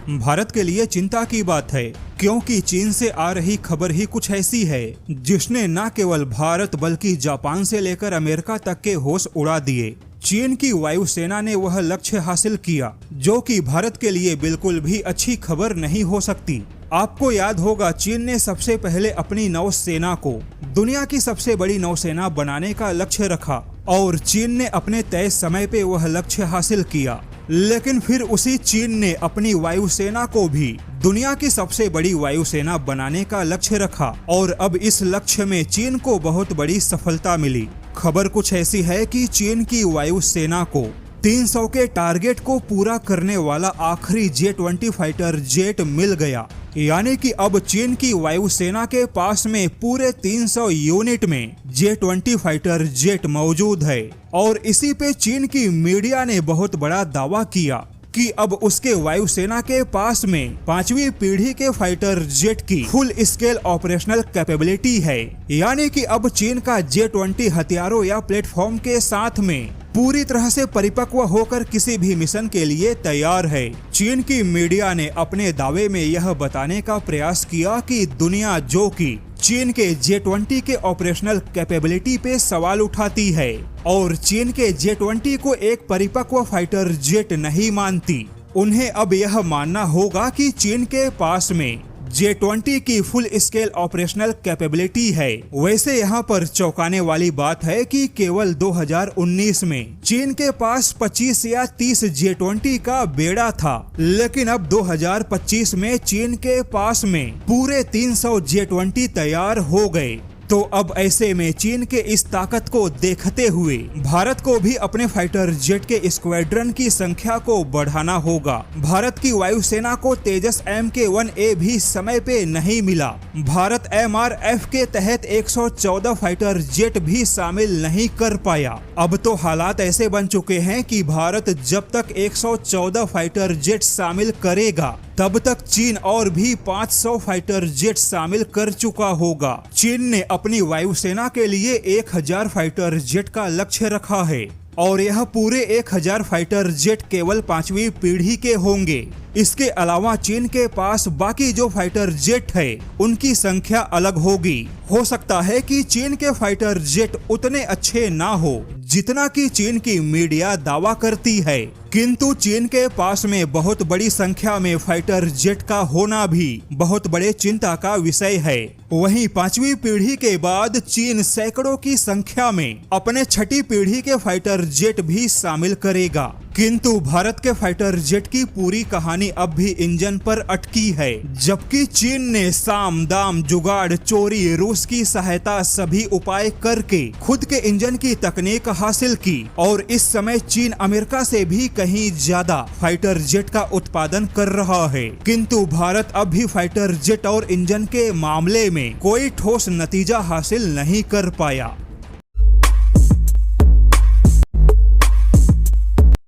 भारत के लिए चिंता की बात है, क्योंकि चीन से आ रही खबर ही कुछ ऐसी है जिसने न केवल भारत बल्कि जापान से लेकर अमेरिका तक के होश उड़ा दिए। चीन की वायुसेना ने वह लक्ष्य हासिल किया जो कि भारत के लिए बिल्कुल भी अच्छी खबर नहीं हो सकती। आपको याद होगा, चीन ने सबसे पहले अपनी नौसेना को दुनिया की सबसे बड़ी नौसेना बनाने का लक्ष्य रखा और चीन ने अपने तय समय पे वह लक्ष्य हासिल किया। लेकिन फिर उसी चीन ने अपनी वायुसेना को भी दुनिया की सबसे बड़ी वायुसेना बनाने का लक्ष्य रखा और अब इस लक्ष्य में चीन को बहुत बड़ी सफलता मिली। खबर कुछ ऐसी है कि चीन की वायुसेना को 300 के टारगेट को पूरा करने वाला आखिरी J-20 फाइटर जेट मिल गया। यानी कि अब चीन की वायुसेना के पास में पूरे 300 यूनिट में J-20 फाइटर जेट मौजूद है। और इसी पे चीन की मीडिया ने बहुत बड़ा दावा किया कि अब उसके वायुसेना के पास में 5वीं पीढ़ी के फाइटर जेट की फुल स्केल ऑपरेशनल कैपेबिलिटी है। यानी कि अब चीन का J-20 हथियारों या प्लेटफॉर्म के साथ में पूरी तरह से परिपक्व होकर किसी भी मिशन के लिए तैयार है। चीन की मीडिया ने अपने दावे में यह बताने का प्रयास किया कि दुनिया जो कि चीन के J-20 के ऑपरेशनल कैपेबिलिटी पे सवाल उठाती है और चीन के J-20 को एक परिपक्व फाइटर जेट नहीं मानती, उन्हें अब यह मानना होगा कि चीन के पास में J-20 की फुल स्केल ऑपरेशनल कैपेबिलिटी है। वैसे यहाँ पर चौंकाने वाली बात है कि केवल 2019 में चीन के पास 25 या 30 J-20 का बेड़ा था, लेकिन अब 2025 में चीन के पास में पूरे 300 J-20 तैयार हो गए। तो अब ऐसे में चीन के इस ताकत को देखते हुए भारत को भी अपने फाइटर जेट के स्क्वाड्रन की संख्या को बढ़ाना होगा। भारत की वायुसेना को तेजस Mk-1A भी समय पे नहीं मिला। भारत MRF के तहत 114 फाइटर जेट भी शामिल नहीं कर पाया। अब तो हालात ऐसे बन चुके हैं कि भारत जब तक 114 फाइटर जेट शामिल करेगा तब तक चीन और भी 500 फाइटर जेट शामिल कर चुका होगा। चीन ने अपनी वायुसेना के लिए 1000 फाइटर जेट का लक्ष्य रखा है और यह पूरे 1000 फाइटर जेट केवल 5वीं पीढ़ी के होंगे। इसके अलावा चीन के पास बाकी जो फाइटर जेट है उनकी संख्या अलग होगी। हो सकता है कि चीन के फाइटर जेट उतने अच्छे ना हो जितना कि चीन की मीडिया दावा करती है, किंतु चीन के पास में बहुत बड़ी संख्या में फाइटर जेट का होना भी बहुत बड़े चिंता का विषय है। वहीं 5वीं पीढ़ी के बाद चीन सैकड़ों की संख्या में अपने 6ठी पीढ़ी के फाइटर जेट भी शामिल करेगा, किंतु भारत के फाइटर जेट की पूरी कहानी अब भी इंजन पर अटकी है। जबकि चीन ने साम दाम जुगाड़ चोरी रूस की सहायता सभी उपाय करके खुद के इंजन की तकनीक हासिल की और इस समय चीन अमेरिका से भी कहीं ज्यादा फाइटर जेट का उत्पादन कर रहा है, किंतु भारत अब भी फाइटर जेट और इंजन के मामले में कोई ठोस नतीजा हासिल नहीं कर पाया।